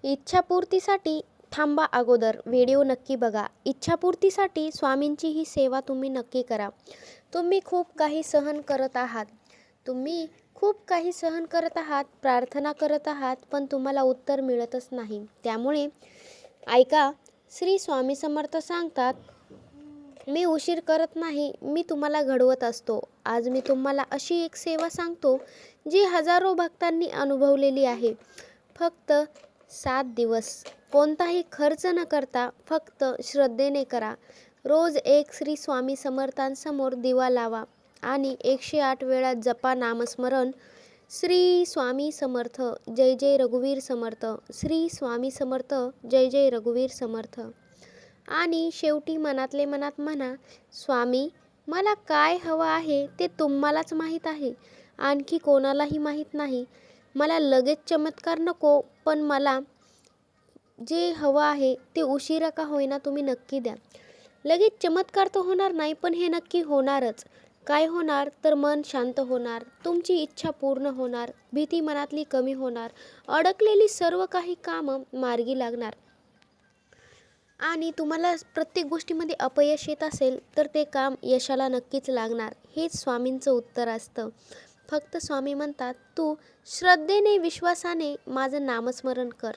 इच्छापूर्तीसाठी थांबा अगोदर व्हिडिओ नक्की बघा. इच्छापूर्तीसाठी स्वामींची ही सेवा तुम्ही नक्की करा. तुम्ही खूप काही सहन करत आहात. प्रार्थना करत आहात, पण तुम्हाला उत्तर मिळतच नाही. त्यामुळे ऐका, श्री स्वामी समर्थ सांगतात, मी उशीर करत नाही, मी तुम्हाला घडवत असतो. आज मी तुम्हाला अशी एक सेवा सांगतो जी हजारो भक्तांनी अनुभवलेली आहे. फक्त 7 दिवस कोणताही खर्च न करता फक्त श्रद्धेने करा. रोज एक श्री स्वामी समर्थांसमोर दिवा लावा आणि 108 वेळा जपा नामस्मरण. श्री स्वामी समर्थ, जय जय रघुवीर समर्थ. श्री स्वामी समर्थ, जय जय रघुवीर समर्थ. आणि शेवटी मनातले मनात म्हणा, स्वामी, मला काय हवं आहे ते तुम्हालाच माहीत आहे, आणखी कोणालाही माहीत नाही. मला लगेच चमत्कार नको, पण मला जे हवं आहे ते उशिरा का होईना तुम्ही नक्की द्या. लगेच चमत्कार तर होणार नाही, पण हे नक्की होणारच. काय होणार तर मन शांत होणार, तुमची इच्छा पूर्ण होणार, भीती मनातली कमी होणार, अडकलेली सर्व काही कामं मार्गी लागणार. आणि तुम्हाला प्रत्येक गोष्टीमध्ये अपयश येत असेल तर ते काम यशाला नक्कीच लागणार. हेच स्वामींचं उत्तर असतं. फक्त स्वामी म्हणतात, तू श्रद्धेने विश्वासाने माझं नामस्मरण कर.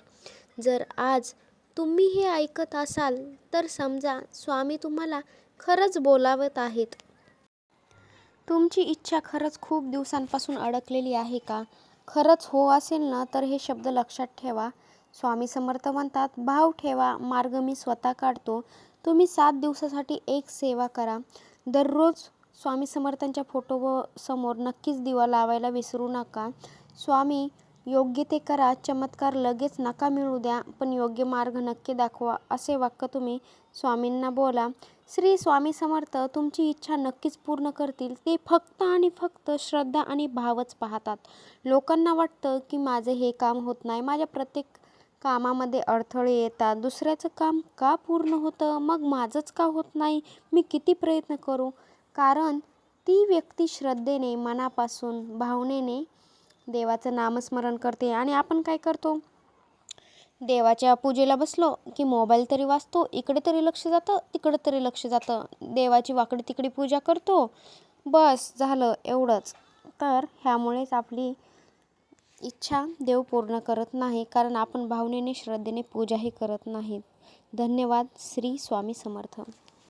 जर आज तुम्ही हे ऐकत असाल तर समजा स्वामी तुम्हाला खरंच बोलावत आहेत. तुमची इच्छा खरंच खूप दिवसांपासून अडकलेली आहे का? खरंच हो असेल ना, तर हे शब्द लक्षात ठेवा. स्वामी समर्थ म्हणतात, भाव ठेवा, मार्ग मी स्वतः काढतो. तुम्ही 7 दिवसासाठी एक सेवा करा. दररोज स्वामी समर्थांच्या फोटो समोर नक्कीच दिवा लावायला विसरू नका. स्वामी, योग्य ते करा, चमत्कार लगेच नका मिळू द्या, पण योग्य मार्ग नक्की दाखवा, असे वाक्य तुम्ही स्वामींना बोला. श्री स्वामी समर्थ तुमची इच्छा नक्कीच पूर्ण करतील. ते फक्त आणि फक्त श्रद्धा आणि भावच पाहतात. लोकांना वाटतं की माझे हे काम होत नाही, माझ्या प्रत्येक कामामध्ये अडथळे येतात, दुसऱ्याचं काम का पूर्ण होतं, मग माझंच का होत नाही, मी किती प्रयत्न करू. कारण ती व्यक्ती श्रद्धेने, मनापासून, भावनेने देवाचं नामस्मरण करते. आणि आपण काय करतो, देवाच्या पूजेला बसलो की मोबाईल तरी वाजतो, इकडे तरी लक्ष जातं, तिकडे तरी लक्ष जातं, देवाची वाकडी तिकडी पूजा करतो, बस झालं एवढंच. तर ह्यामुळेच आपली इच्छा देव पूर्ण करत नाही, कारण आपण भावनेने, श्रद्धेने पूजाही करत नाहीत. धन्यवाद. श्री स्वामी समर्थ.